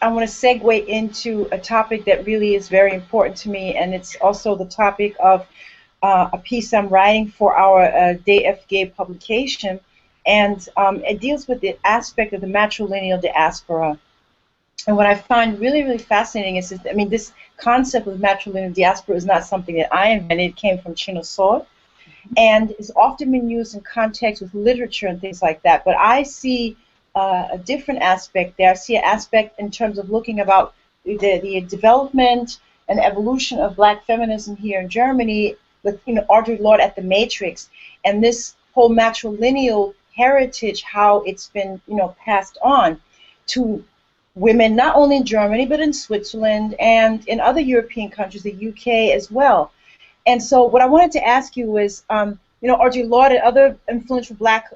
I want to segue into a topic that really is very important to me, and it's also the topic of a piece I'm writing for our Day F Gay publication, and it deals with the aspect of the matrilineal diaspora. And what I find really, really fascinating is, I mean, this concept of matrilineal diaspora is not something that I invented. It came from Chinosaur, and is often been used in context with literature and things like that. But I see a different aspect there. I see an aspect in terms of looking about the development and evolution of Black feminism here in Germany, with Audre Lorde at the Matrix, and this whole matrilineal heritage, how it's been passed on to women not only in Germany but in Switzerland and in other European countries, the UK as well. And so what I wanted to ask you was, Audre Lorde and other influential Black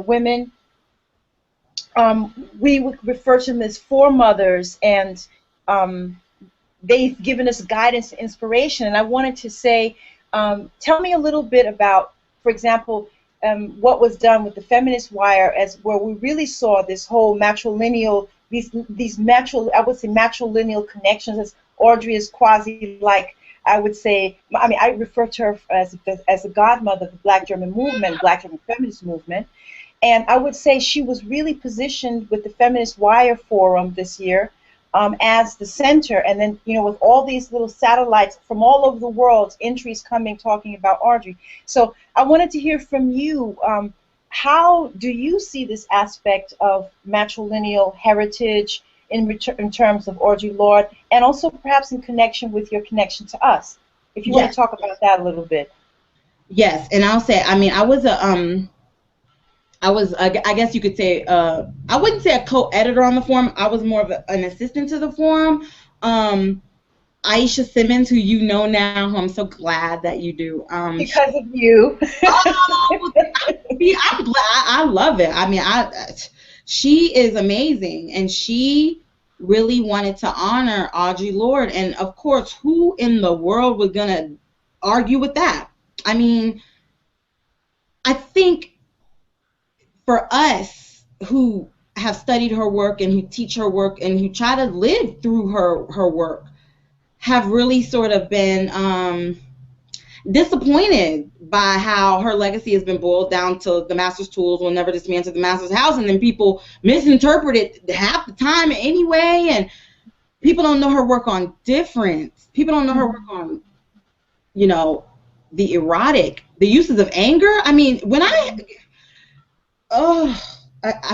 women, we would refer to them as foremothers, and they've given us guidance and inspiration. And I wanted to say, tell me a little bit about, for example, what was done with the Feminist Wire, as where we really saw this whole matrilineal, these I would say matrilineal connections, as Audre is quasi like, I would say, I mean, I refer to her as the godmother of the Black German movement, Black German feminist movement. And I would say she was really positioned with the Feminist Wire Forum this year as the center. And then, with all these little satellites from all over the world, entries coming talking about Audre. So I wanted to hear from you. How do you see this aspect of matrilineal heritage in terms of Audre Lorde, and also perhaps in connection with your connection to us? If you want to talk about that a little bit. Yes, and I'll say, I mean, I was I guess you could say, I wouldn't say a co-editor on the forum. I was more of an assistant to the forum. Aisha Simmons, who you know now, who I'm so glad that you do. Because of you. I'm glad. I love it. I mean, she is amazing, and she really wanted to honor Audre Lorde. And, of course, who in the world was going to argue with that? I mean, I think for us who have studied her work and who teach her work and who try to live through her work, have really sort of been disappointed by how her legacy has been boiled down to the master's tools will never dismantle the master's house, and then people misinterpret it half the time anyway, and people don't know her work on difference. People don't know her work on, the erotic, the uses of anger. I mean, when I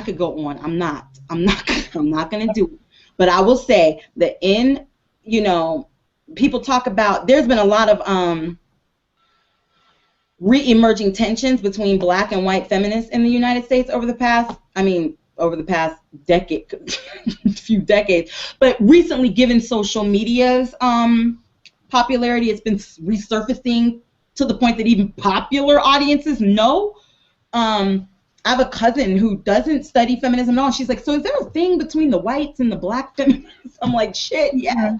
could go on. I'm not gonna do it. But I will say that people talk about, there's been a lot of re-emerging tensions between Black and white feminists in the United States over the past decade, few decades. But recently, given social media's popularity, it's been resurfacing to the point that even popular audiences know. I have a cousin who doesn't study feminism at all. She's like, so is there a thing between the whites and the Black feminists? I'm like, shit, yeah.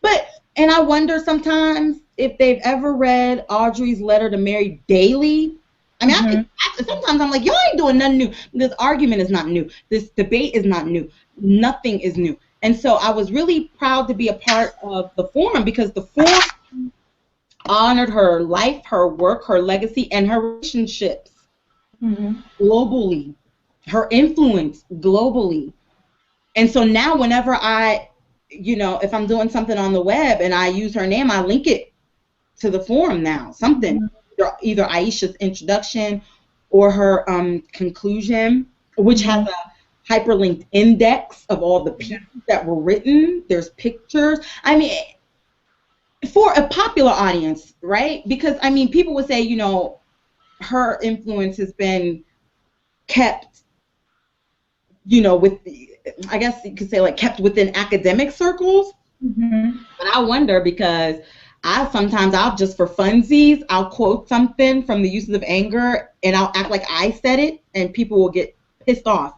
But and I wonder sometimes if they've ever read Audre's letter to Mary Daly. I mean, sometimes I'm like, y'all ain't doing nothing new. This argument is not new. This debate is not new. Nothing is new. And so I was really proud to be a part of the forum, because the forum honored her life, her work, her legacy, and her relationships globally, her influence globally. And so now whenever if I'm doing something on the web and I use her name, I link it to the forum now. Something, either Aisha's introduction or her conclusion, which has a hyperlinked index of all the pieces that were written. There's pictures. I mean, for a popular audience, right? Because, I mean, people would say, her influence has been kept, I guess you could say, like, kept within academic circles. But I wonder, because I'll just for funsies, I'll quote something from the uses of anger and I'll act like I said it, and people will get pissed off.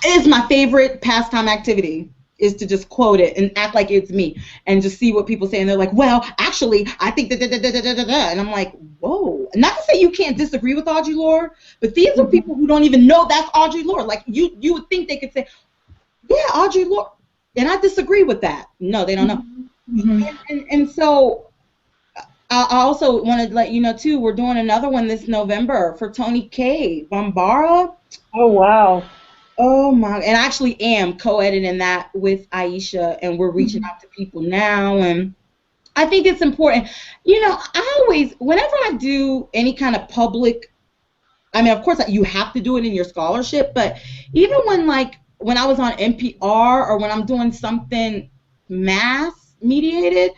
It's my favorite pastime activity, is to just quote it and act like it's me and just see what people say. And they're like, well, actually, I think da-da-da-da-da-da-da. And I'm like, whoa. not to say you can't disagree with Audre Lorde, but these are people who don't even know that's Audre Lorde. Like, you would think they could say, yeah, Audre Lorde, and I disagree with that. No, they don't know. And so I also wanted to let you know, too, we're doing another one this November for Tony K. Bambara. Oh, wow. Oh, my. And I actually am co-editing that with Aisha, and we're reaching out to people now. And I think it's important. You know, I always, whenever I do any kind of public, I mean, of course, you have to do it in your scholarship, but even when I was on NPR or when I'm doing something mass mediated,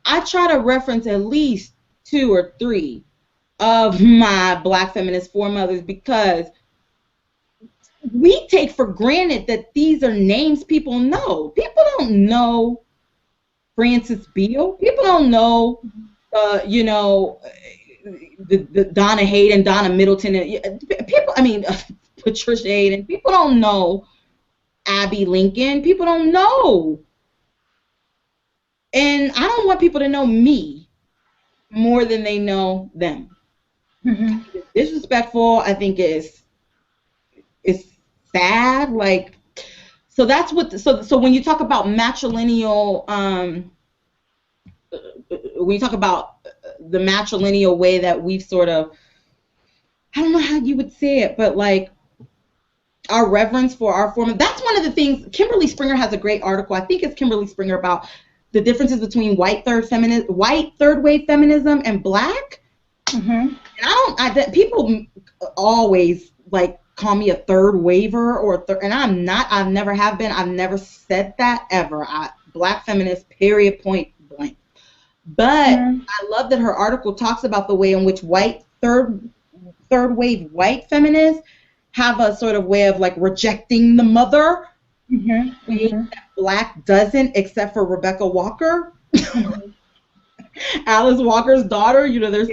I try to reference at least 2 or 3 of my Black feminist foremothers, because we take for granted that these are names people know. People don't know Frances Beale. People don't know, you know, the Donna Hayden, Donna Middleton. People, I mean, Patricia Hayden. People don't know Abby Lincoln. People don't know. And I don't want people to know me more than they know them. It's disrespectful. I think it's sad. Like, so that's what. So when you talk about matrilineal, when you talk about the matrilineal way that we've sort of, I don't know how you would say it, but like our reverence for our form. That's one of the things. Kimberly Springer has a great article. I think it's Kimberly Springer about the differences between white third wave feminism and Black. And people always like call me a third waver or and I'm not. I've never have been. I've never said that ever. Black feminist, period, point blank. But I love that her article talks about the way in which white third wave white feminists have a sort of way of like rejecting the mother. That Black doesn't, except for Rebecca Walker, Alice Walker's daughter. You know, there's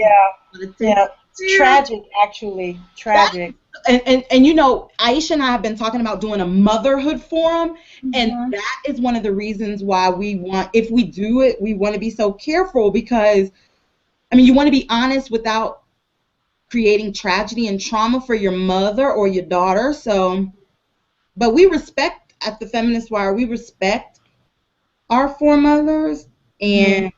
it's tragic, actually, tragic. And you know, Aisha and I have been talking about doing a motherhood forum, and that is one of the reasons why we want, if we do it, we want to be so careful, because I mean, you want to be honest without creating tragedy and trauma for your mother or your daughter. So, but we respect. At the Feminist Wire, we respect our foremothers and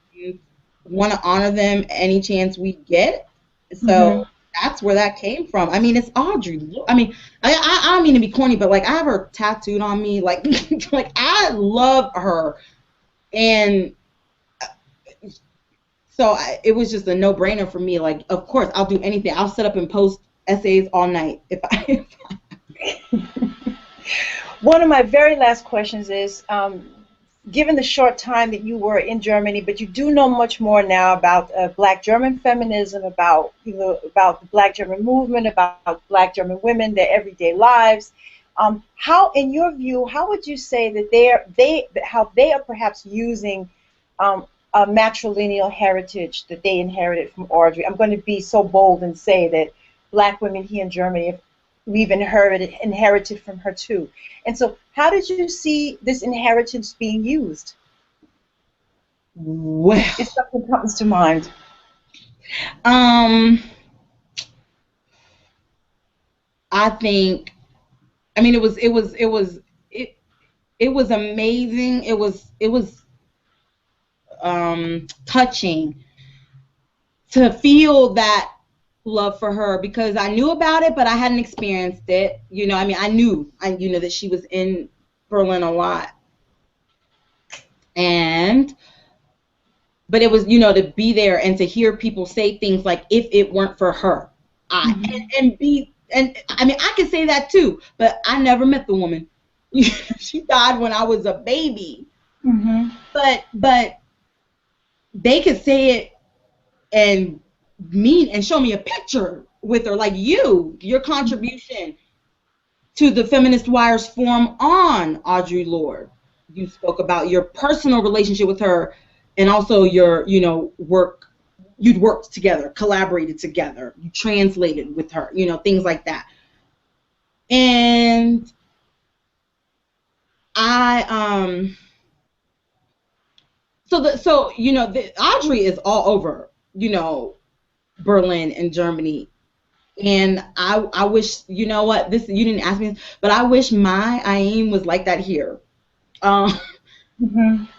want to honor them any chance we get. So that's where that came from. I mean, it's Audre. I mean, I don't mean to be corny, but like I have her tattooed on me. Like, like I love her, and so it was just a no-brainer for me. Like, of course, I'll do anything. I'll sit up and post essays all night if I. One of my very last questions is, given the short time that you were in Germany, but you do know much more now about Black German feminism, about about the Black German movement, about Black German women, their everyday lives. How, in your view, how would you say that how they are perhaps using a matrilineal heritage that they inherited from Audre? I'm going to be so bold and say that Black women here in Germany, we've inherited from her too. And so how did you see this inheritance being used? Well, if something comes to mind. I think, I mean, it was amazing. It was touching to feel that love for her, because I knew about it, but I hadn't experienced it. You know, I mean, I knew that she was in Berlin a lot, but it was, you know, to be there and to hear people say things like, if it weren't for her, and I mean, I could say that too, but I never met the woman. She died when I was a baby. But they could say it and show me a picture with her, like your contribution to the Feminist Wire's forum on Audre Lorde. You spoke about your personal relationship with her, and also your, you know, work. You'd worked together, collaborated together, you translated with her, you know, things like that. And so you know, Audre is all over, you know, Berlin and Germany. And I wish, you know what, this, you didn't ask me this, but I wish my Aim was like that here. You know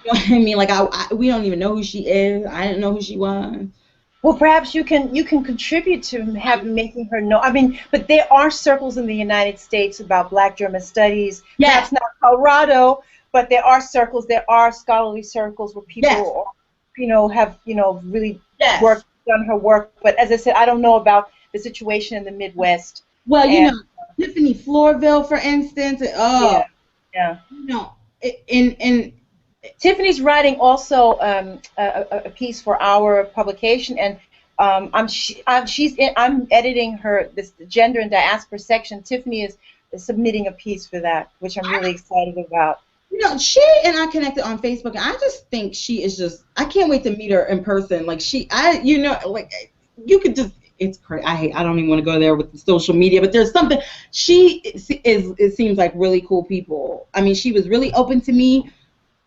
what I mean? Like, we don't even know who she is. I didn't know who she was. Well, perhaps you can contribute to making her know. I mean, but there are circles in the United States about Black German studies. Yes. Perhaps not Colorado, but there are circles. There are scholarly circles where people, Yes. have really Yes. done her work. But as I said, I don't know about the situation in the Midwest. Well, Tiffany Flourville, for instance. Yeah. In Tiffany's writing also a piece for our publication, and I'm editing this gender and diaspora section. Tiffany is submitting a piece for that, which I'm really excited about. She and I connected on Facebook, and I just think she is I can't wait to meet her in person. Like, you could just, it's crazy. I don't even want to go there with the social media, but there's something, it seems like really cool people. I mean, she was really open to me,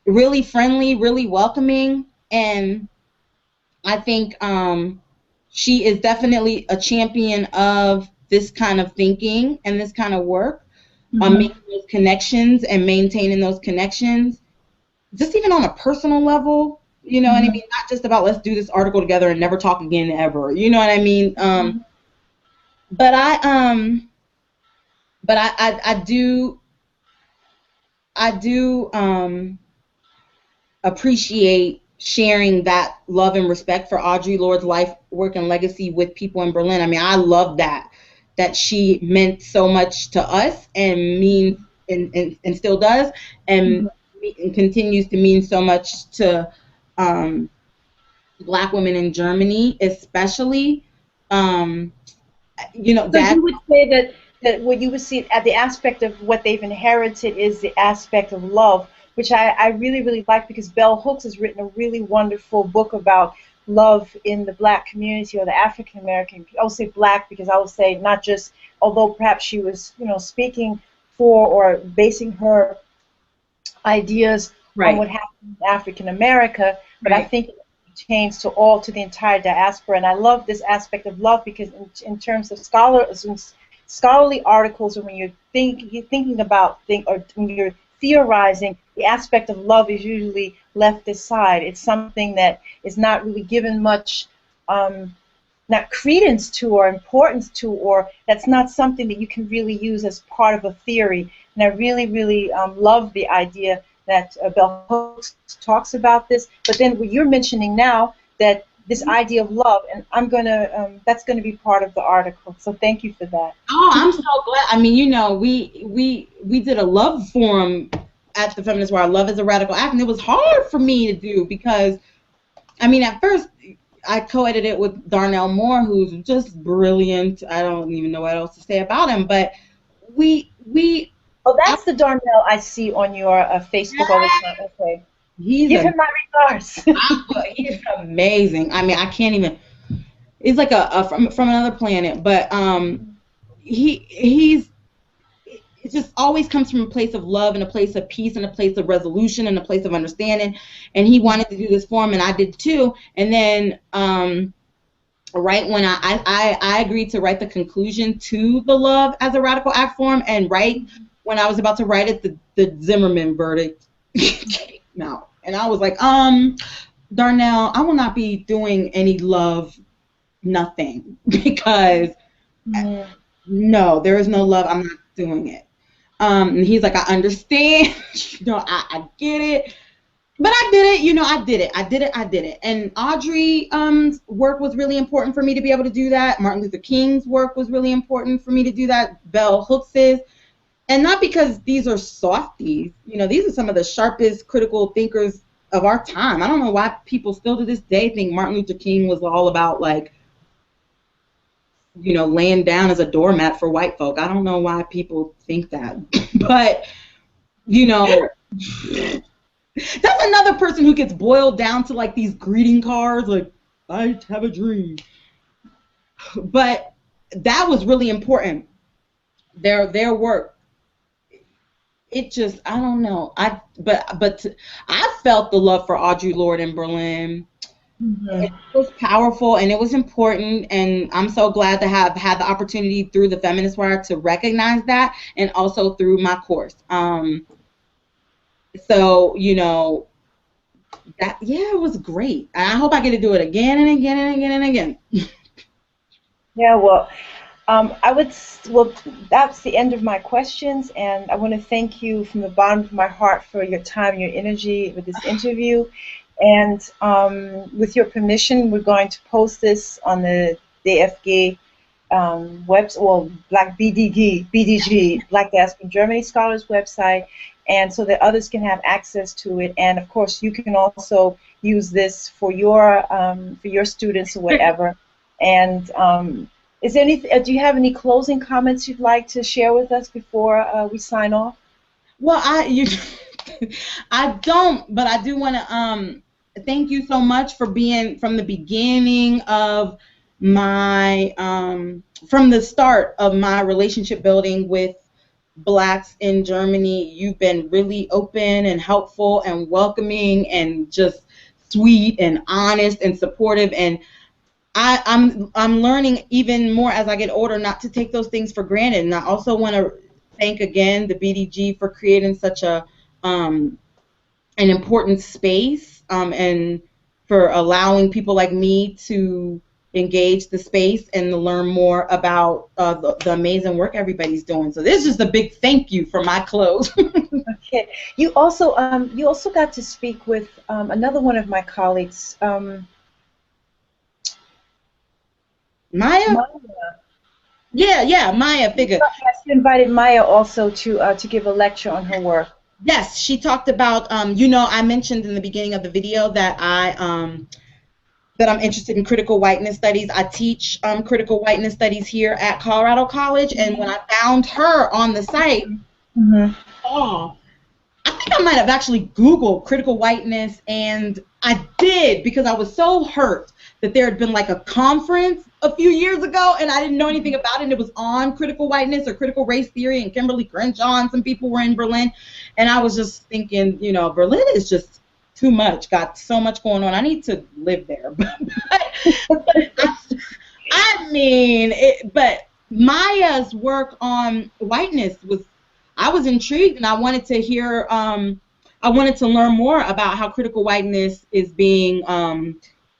really friendly, really welcoming, and I think she is definitely a champion of this kind of thinking and this kind of work, making those connections and maintaining those connections, just even on a personal level, you know what I mean? Not just about let's do this article together and never talk again ever, you know what I mean? But I do appreciate sharing that love and respect for Audre Lorde's life, work, and legacy with people in Berlin. I mean, I love that she meant so much to us and and still does, and continues to mean so much to Black women in Germany, especially. So you would say that what you would see at the aspect of what they've inherited is the aspect of love, which I really, really like, because Bell Hooks has written a really wonderful book about love in the Black community, or the African American. I will say Black because I will say not just, although perhaps she was, speaking for or basing her ideas on what happened in African America, but I think it pertains to the entire diaspora. And I love this aspect of love because in terms of scholarly articles, or when you're thinking about or when you're theorizing, the aspect of love is usually left aside. It's something that is not really given much not credence to or importance to, or that's not something that you can really use as part of a theory. And I really, really love the idea that Bell Hooks talks about this. But then what you're mentioning now, that this idea of love, and I'm gonna that's gonna be part of the article. So thank you for that. Oh, I'm so glad. I mean, we did a love forum at the Feminist Wire, Love is a Radical Act, and it was hard for me to do because, I mean, at first I co-edited it with Darnell Moore, who's just brilliant. I don't even know what else to say about him, but we. Oh, that's the Darnell I see on your Facebook all the time. Okay. Give him my regards. He's amazing. I mean, I can't even. He's like from another planet, but he's. It just always comes from a place of love and a place of peace and a place of resolution and a place of understanding. And he wanted to do this forum, and I did too. And then right when I agreed to write the conclusion to the Love as a Radical Act forum, and right when I was about to write it, the Zimmerman verdict came out. And I was like, Darnell, I will not be doing any love, nothing, because no, there is no love. I'm not doing it. And he's like, I understand, I get it, but I did it, I did it. And Audre's work was really important for me to be able to do that. Martin Luther King's work was really important for me to do that. Bell Hooks's, and not because these are softies, these are some of the sharpest critical thinkers of our time. I don't know why people still to this day think Martin Luther King was all about, like, laying down as a doormat for white folk. I don't know why people think that. But, that's another person who gets boiled down to, like, these greeting cards, like, I have a dream. But that was really important. Their work. It just, I don't know. I felt the love for Audre Lorde in Berlin. Mhm. It was powerful and it was important, and I'm so glad to have had the opportunity through the Feminist Wire to recognize that, and also through my course. So that, yeah, it was great. I hope I get to do it again and again and again and again. Yeah, well, well, that's the end of my questions, and I want to thank you from the bottom of my heart for your time and your energy with this interview. And with your permission, we're going to post this on the DFG well, Black BDG, Black Diaspora and Germany Scholars website, and so that others can have access to it. And of course, you can also use this for your students or whatever. And is there any? Do you have any closing comments you'd like to share with us before we sign off? Well, I don't, but I do want to thank you so much for being from the beginning of my from the start of my relationship building with Blacks in Germany. You've been really open and helpful and welcoming and just sweet and honest and supportive, and I'm learning even more as I get older not to take those things for granted. And I also want to thank again the BDG for creating such an important space, and for allowing people like me to engage the space and to learn more about the amazing work everybody's doing. So this is just a big thank you for my close. Okay. You also got to speak with another one of my colleagues. Maya? Maya. Yeah, Maya figure. Yes, you invited Maya also to give a lecture on her work. Yes, she talked about I mentioned in the beginning of the video that that I'm interested in critical whiteness studies. I teach critical whiteness studies here at Colorado College, and when I found her on the site, oh, I think I might have actually Googled critical whiteness, and I did because I was so hurt that there had been like a conference a few years ago, and I didn't know anything about it, and it was on critical whiteness or critical race theory, and Kimberly Crenshaw and some people were in Berlin, and I was just thinking, Berlin is just too much, got so much going on. I need to live there. but but Maya's work on whiteness I was intrigued, and I wanted to hear, I wanted to learn more about how critical whiteness is being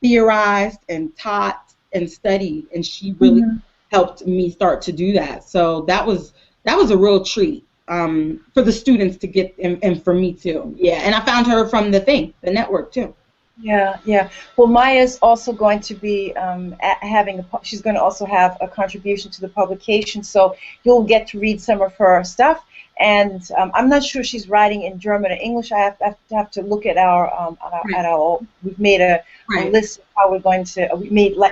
theorized and taught and studied, and she really helped me start to do that. So that was a real treat for the students to get, and for me too. Yeah, and I found her from the network too. Yeah. Well, Maya's also going to be she's going to also have a contribution to the publication, so you'll get to read some of her stuff. And I'm not sure she's writing in German or English. I have to look at we've made a list of how we're going to,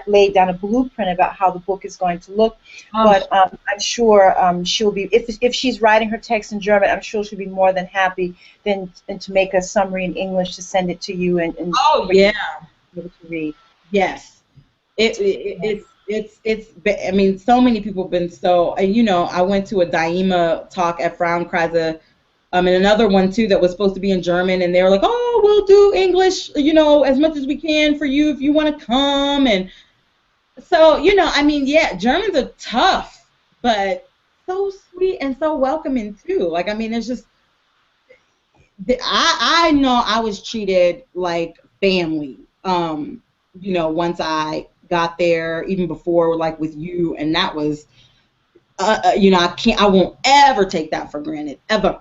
laid down a blueprint about how the book is going to look. But I'm sure she'll be, if she's writing her text in German, I'm sure she'll be more than happy then to make a summary in English to send it to you and be able to read. Yes, I mean, so many people have been so, I went to a Daima talk at Frauenkreise, and another one too that was supposed to be in German, and they were like, oh, we'll do English, as much as we can for you if you want to come. And so, Germans are tough, but so sweet and so welcoming too. Like, I mean, it's just, I know I was treated like family, once I got there, even before, like with you, and that was, I won't ever take that for granted, ever.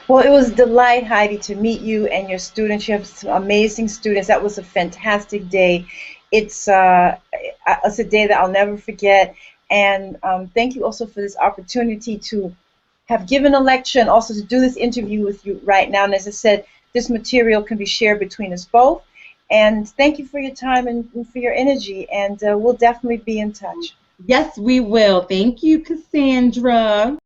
Well, it was a delight, Heidi, to meet you and your students. You have some amazing students. That was a fantastic day. It's a day that I'll never forget. And thank you also for this opportunity to have given a lecture and also to do this interview with you right now. And as I said, this material can be shared between us both. And thank you for your time and for your energy. And we'll definitely be in touch. Yes, we will. Thank you, Cassandra.